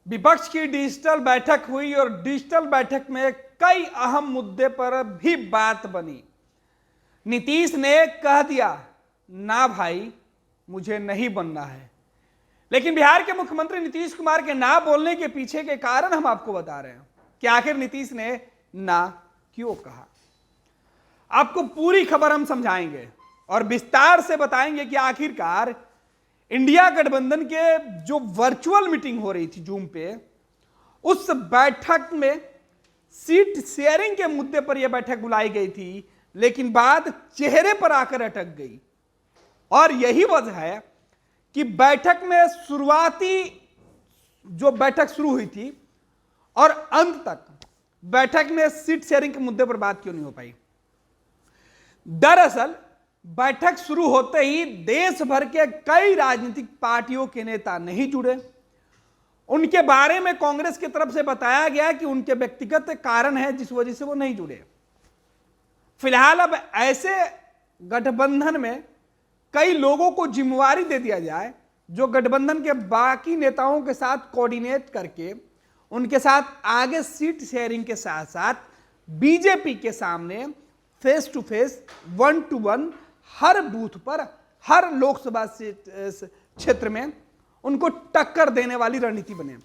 विपक्ष की डिजिटल बैठक हुई और डिजिटल बैठक में कई अहम मुद्दे पर भी बात बनी। नीतीश ने कह दिया, ना भाई मुझे नहीं बनना है। लेकिन बिहार के मुख्यमंत्री नीतीश कुमार के ना बोलने के पीछे के कारण हम आपको बता रहे हैं कि आखिर नीतीश ने ना क्यों कहा। आपको पूरी खबर हम समझाएंगे और विस्तार से बताएंगे कि आखिरकार इंडिया गठबंधन के जो वर्चुअल मीटिंग हो रही थी जूम पे, उस बैठक में सीट शेयरिंग के मुद्दे पर यह बैठक बुलाई गई थी, लेकिन बात चेहरे पर आकर अटक गई। और यही वजह है कि बैठक में शुरुआती जो बैठक शुरू हुई थी और अंत तक बैठक में सीट शेयरिंग के मुद्दे पर बात क्यों नहीं हो पाई। दरअसल बैठक शुरू होते ही देश भर के कई राजनीतिक पार्टियों के नेता नहीं जुड़े। उनके बारे में कांग्रेस की तरफ से बताया गया कि उनके व्यक्तिगत कारण है जिस वजह से वो नहीं जुड़े। फिलहाल अब ऐसे गठबंधन में कई लोगों को जिम्मेवारी दे दिया जाए जो गठबंधन के बाकी नेताओं के साथ कोऑर्डिनेट करके उनके साथ आगे सीट शेयरिंग के साथ साथ बीजेपी के सामने फेस टू फेस 1-to-1 हर बूथ पर हर लोकसभा क्षेत्र में उनको टक्कर देने वाली रणनीति बने।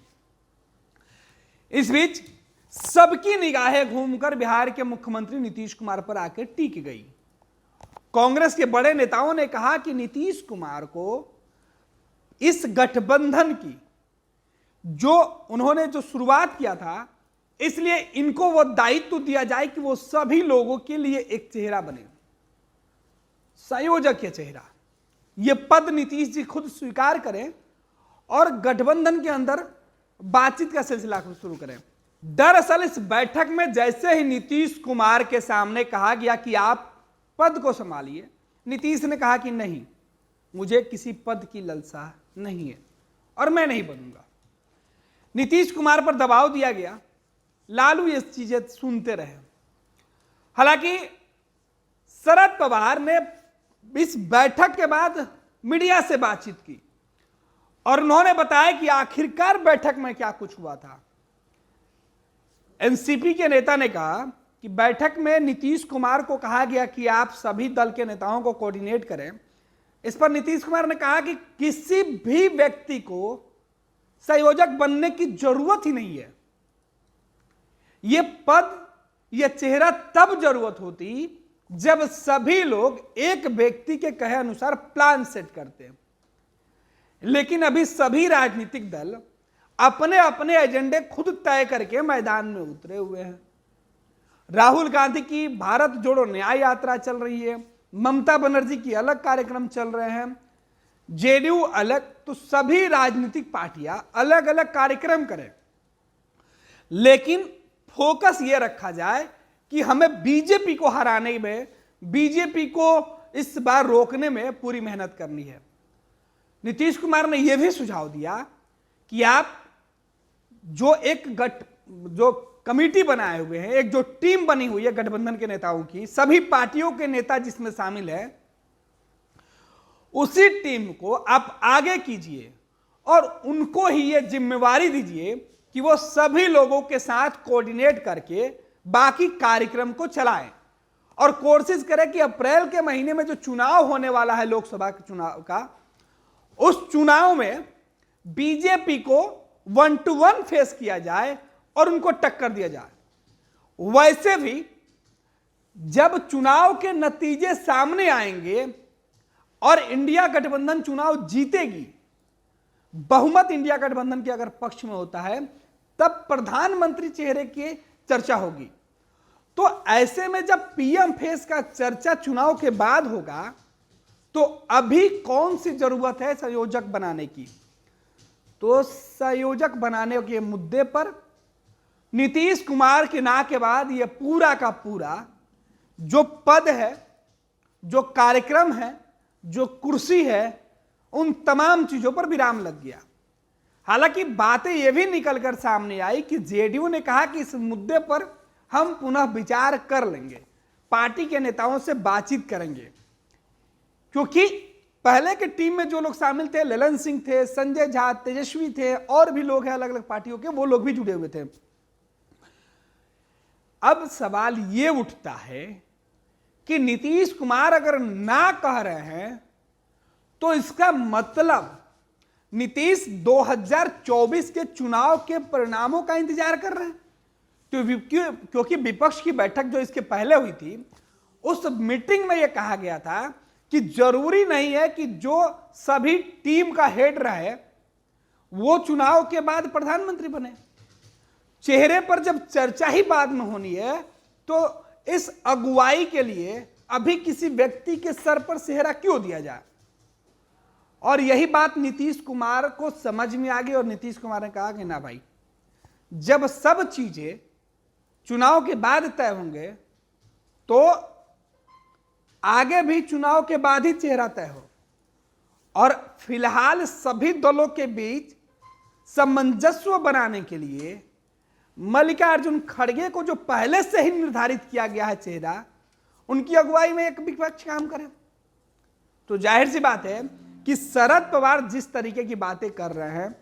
इस बीच सबकी निगाहें घूमकर बिहार के मुख्यमंत्री नीतीश कुमार पर आकर टिक गई। कांग्रेस के बड़े नेताओं ने कहा कि नीतीश कुमार को इस गठबंधन की उन्होंने जो शुरुआत किया था, इसलिए इनको वो दायित्व दिया जाए कि वो सभी लोगों के लिए एक चेहरा बने, संयोजक के चेहरा। ये पद नीतीश जी खुद स्वीकार करें और गठबंधन के अंदर बातचीत का सिलसिला शुरू करें। दरअसल इस बैठक में जैसे ही नीतीश कुमार के सामने कहा गया कि आप पद को संभालिए, नीतीश ने कहा कि नहीं, मुझे किसी पद की लालसा नहीं है और मैं नहीं बनूंगा। नीतीश कुमार पर दबाव दिया गया, लालू ये चीजें सुनते रहे। हालांकि शरद पवार ने इस बैठक के बाद मीडिया से बातचीत की और उन्होंने बताया कि आखिरकार बैठक में क्या कुछ हुआ था। एनसीपी के नेता ने कहा कि बैठक में नीतीश कुमार को कहा गया कि आप सभी दल के नेताओं को कोऑर्डिनेट करें। इस पर नीतीश कुमार ने कहा कि किसी भी व्यक्ति को संयोजक बनने की जरूरत ही नहीं है। यह पद, यह चेहरा तब जरूरत होती जब सभी लोग एक व्यक्ति के कहे अनुसार प्लान सेट करते हैं। लेकिन अभी सभी राजनीतिक दल अपने अपने एजेंडे खुद तय करके मैदान में उतरे हुए हैं। राहुल गांधी की भारत जोड़ो न्याय यात्रा चल रही है, ममता बनर्जी की अलग कार्यक्रम चल रहे हैं, जेडीयू अलग, तो सभी राजनीतिक पार्टियां अलग अलग कार्यक्रम करें, लेकिन फोकस यह रखा जाए कि हमें बीजेपी को हराने में, बीजेपी को इस बार रोकने में पूरी मेहनत करनी है। नीतीश कुमार ने यह भी सुझाव दिया कि आप जो कमेटी बनाए हुए हैं, एक जो टीम बनी हुई है गठबंधन के नेताओं की, सभी पार्टियों के नेता जिसमें शामिल है, उसी टीम को आप आगे कीजिए और उनको ही यह जिम्मेवारी दीजिए कि वो सभी लोगों के साथ कोऑर्डिनेट करके बाकी कार्यक्रम को चलाएं और कोशिश करें कि अप्रैल के महीने में जो चुनाव होने वाला है लोकसभा के चुनाव का, उस चुनाव में बीजेपी को 1-to-1 फेस किया जाए और उनको टक्कर दिया जाए। वैसे भी जब चुनाव के नतीजे सामने आएंगे और इंडिया गठबंधन चुनाव जीतेगी, बहुमत इंडिया गठबंधन के अगर पक्ष में होता है, तब प्रधानमंत्री चेहरे की चर्चा होगी। तो ऐसे में जब पीएम फेस का चर्चा चुनाव के बाद होगा, तो अभी कौन सी जरूरत है संयोजक बनाने की। तो संयोजक बनाने के मुद्दे पर नीतीश कुमार के ना के बाद यह पूरा का पूरा जो पद है, जो कार्यक्रम है, जो कुर्सी है, उन तमाम चीजों पर विराम लग गया। हालांकि बातें यह भी निकलकर सामने आई कि जेडीयू ने कहा कि इस मुद्दे पर हम पुनः विचार कर लेंगे, पार्टी के नेताओं से बातचीत करेंगे, क्योंकि पहले के टीम में जो लोग शामिल थे, ललन सिंह थे, संजय झा, तेजस्वी थे, और भी लोग हैं अलग अलग पार्टियों के, वो लोग भी जुड़े हुए थे। अब सवाल ये उठता है कि नीतीश कुमार अगर ना कह रहे हैं तो इसका मतलब नीतीश 2024 के चुनाव के परिणामों का इंतजार कर रहे हैं। क्योंकि विपक्ष की बैठक जो इसके पहले हुई थी, उस मीटिंग में यह कहा गया था कि जरूरी नहीं है कि जो सभी टीम का हेड रहे वो चुनाव के बाद प्रधानमंत्री बने। चेहरे पर जब चर्चा ही बाद में होनी है तो इस अगुवाई के लिए अभी किसी व्यक्ति के सर पर सेहरा क्यों दिया जाए। और यही बात नीतीश कुमार को समझ में आ गई और नीतीश कुमार ने कहा कि ना भाई, जब सब चीजें चुनाव के बाद तय होंगे तो आगे भी चुनाव के बाद ही चेहरा तय हो। और फिलहाल सभी दलों के बीच सामंजस्य बनाने के लिए मल्लिकार्जुन खड़गे को जो पहले से ही निर्धारित किया गया है चेहरा, उनकी अगुवाई में एक विपक्ष काम करे। तो जाहिर सी बात है कि शरद पवार जिस तरीके की बातें कर रहे हैं,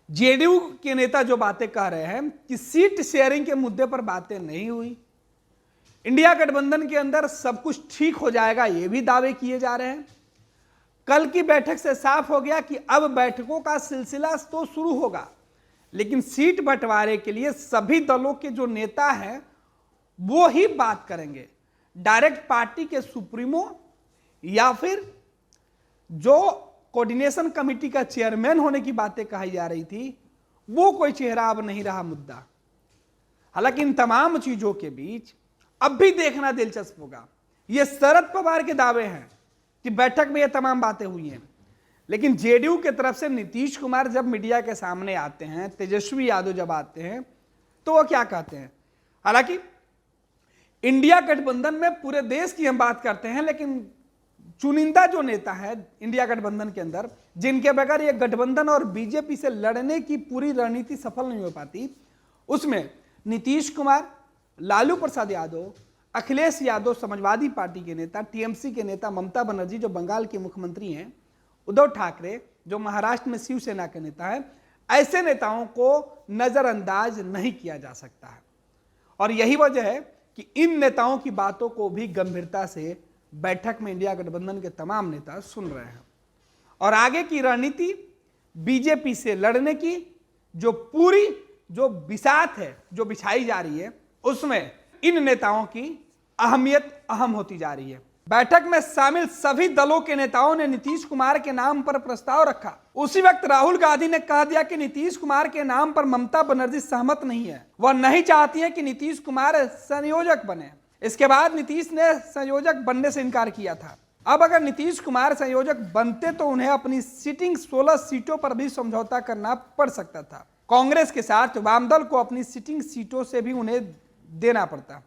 जेडीयू के नेता जो बातें कह रहे हैं कि सीट शेयरिंग के मुद्दे पर बातें नहीं हुई, इंडिया गठबंधन के अंदर सब कुछ ठीक हो जाएगा, ये भी दावे किए जा रहे हैं। कल की बैठक से साफ हो गया कि अब बैठकों का सिलसिला तो शुरू होगा, लेकिन सीट बंटवारे के लिए सभी दलों के जो नेता हैं वो ही बात करेंगे। डायरेक्ट पार्टी के सुप्रीमो या फिर जो कोऑर्डिनेशन कमेटी का चेयरमैन होने की बातें कही जा रही थी, वो कोई चेहरा अब नहीं रहा मुद्दा। हालांकि इन तमाम चीजों के बीच अब भी देखना दिलचस्प होगा। ये शरद पवार के दावे हैं कि बैठक में ये तमाम बातें हुई हैं, लेकिन जेडीयू की तरफ से नीतीश कुमार जब मीडिया के सामने आते हैं, तेजस्वी यादव जब आते हैं, तो वो क्या कहते हैं। हालांकि इंडिया गठबंधन में पूरे देश की हम बात करते हैं, लेकिन चुनिंदा जो नेता है इंडिया गठबंधन के अंदर, जिनके बगैर ये गठबंधन और बीजेपी से लड़ने की पूरी रणनीति सफल नहीं हो पाती, उसमें नीतीश कुमार, लालू प्रसाद यादव, अखिलेश यादव समाजवादी पार्टी के नेता, टीएमसी के नेता ममता बनर्जी जो बंगाल के मुख्यमंत्री हैं, उद्धव ठाकरे जो महाराष्ट्र में शिवसेना के नेता हैं, ऐसे नेताओं को नजरअंदाज नहीं किया जा सकता है। और यही वजह है कि इन नेताओं की बातों को भी गंभीरता से बैठक में इंडिया गठबंधन के तमाम नेता सुन रहे हैं। और आगे की रणनीति बीजेपी से लड़ने की जो पूरी जो बिसात है जो बिछाई जा रही है, उसमें इन नेताओं की अहमियत अहम होती जा रही है। बैठक में शामिल सभी दलों के नेताओं ने नीतीश कुमार के नाम पर प्रस्ताव रखा। उसी वक्त राहुल गांधी ने कह दिया कि नीतीश कुमार के नाम पर ममता बनर्जी सहमत नहीं है, वह नहीं चाहती है कि नीतीश कुमार संयोजक बने। इसके बाद नीतीश ने संयोजक बनने से इनकार किया था। अब अगर नीतीश कुमार संयोजक बनते तो उन्हें अपनी सिटिंग 16 सीटों पर भी समझौता करना पड़ सकता था। कांग्रेस के साथ वामदल को अपनी सिटिंग सीटों से भी उन्हें देना पड़ता।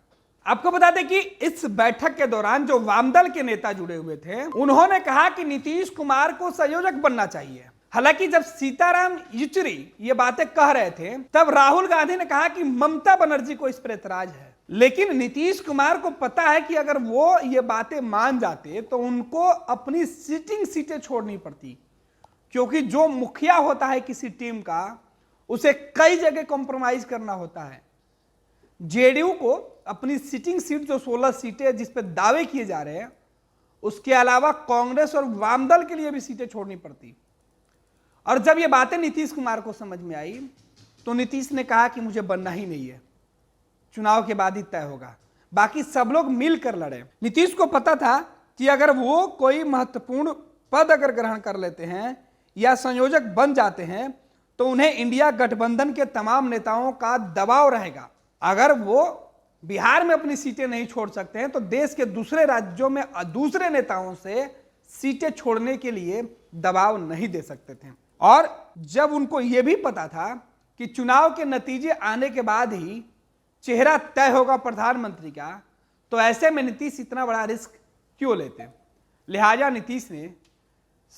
आपको बता दें कि इस बैठक के दौरान जो वामदल के नेता जुड़े हुए थे, उन्होंने कहा कि नीतीश कुमार को संयोजक बनना चाहिए। हालांकि जब सीताराम येचुरी ये बातें कह रहे थे, तब राहुल गांधी ने कहा कि ममता बनर्जी को इस पर एतराज है। लेकिन नीतीश कुमार को पता है कि अगर वो ये बातें मान जाते तो उनको अपनी सिटिंग सीटें छोड़नी पड़ती, क्योंकि जो मुखिया होता है किसी टीम का, उसे कई जगह कॉम्प्रोमाइज करना होता है। जेडीयू को अपनी सिटिंग सीट जो 16 सीटें जिस पर दावे किए जा रहे हैं, उसके अलावा कांग्रेस और वामदल के लिए भी सीटें छोड़नी पड़ती। और जब ये बातें नीतीश कुमार को समझ में आई तो नीतीश ने कहा कि मुझे बनना ही नहीं है, चुनाव के बाद ही तय होगा, बाकी सब लोग मिलकर लड़े। नीतीश को पता था कि अगर वो कोई महत्वपूर्ण पद अगर ग्रहण कर लेते हैं या संयोजक बन जाते हैं तो उन्हें इंडिया गठबंधन के तमाम नेताओं का दबाव रहेगा। अगर वो बिहार में अपनी सीटें नहीं छोड़ सकते हैं तो देश के दूसरे राज्यों में दूसरे नेताओं से सीटें छोड़ने के लिए दबाव नहीं दे सकते थे। और जब उनको यह भी पता था कि चुनाव के नतीजे आने के बाद ही चेहरा तय होगा प्रधानमंत्री का, तो ऐसे में नीतीश इतना बड़ा रिस्क क्यों लेते। लिहाजा नीतीश ने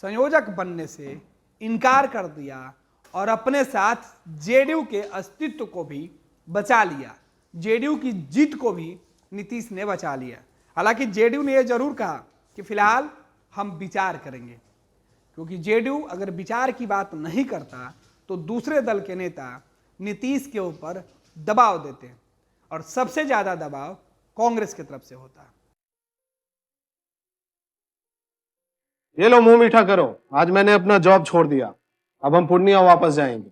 संयोजक बनने से इनकार कर दिया और अपने साथ जेडीयू के अस्तित्व को भी बचा लिया। जेडीयू की जीत को भी नीतीश ने बचा लिया। हालांकि जेडीयू ने यह जरूर कहा कि फिलहाल हम विचार करेंगे। क्योंकि जेडीयू अगर विचार की बात नहीं करता तो दूसरे दल के नेता नीतीश के ऊपर दबाव देते और सबसे ज्यादा दबाव कांग्रेस की तरफ से होता। ये लो मुंह मीठा करो, आज मैंने अपना जॉब छोड़ दिया, अब हम पूर्णिया वापस जाएंगे।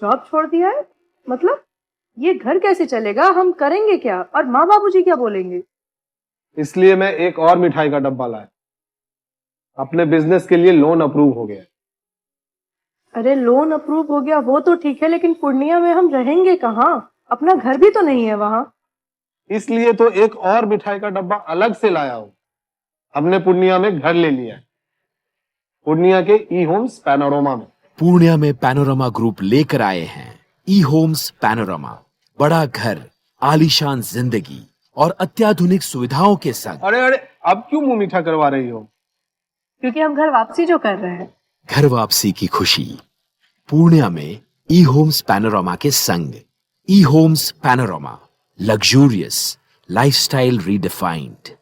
जॉब छोड़ दिया है? मतलब ये घर कैसे चलेगा? हम करेंगे क्या? और माँ बाबूजी क्या बोलेंगे? इसलिए मैं एक और मिठाई का डब्बा लाया, अपने बिजनेस के लिए लोन अप्रूव हो गया। अरे लोन अप्रूव हो गया वो तो ठीक है, लेकिन पूर्णिया में हम रहेंगे कहाँ? अपना घर भी तो नहीं है वहां। इसलिए तो एक और मिठाई का डब्बा अलग से लाया हूं। हमने पूर्णिया में घर ले लिया है, पूर्णिया के ई होम्स पैनोरमा में। पूर्णिया में पैनोरमा ग्रुप लेकर आए हैं ई होम्स पैनोरमा, बड़ा घर, आलीशान जिंदगी और अत्याधुनिक सुविधाओं के संग। अरे अरे, अब क्यों मुंह मीठा करवा रही हो? क्योंकि हम घर वापसी जो कर रहे हैं। घर वापसी की खुशी पूर्णिया में ई होम्स पैनोरमा के संग। E homes panorama, luxurious lifestyle redefined.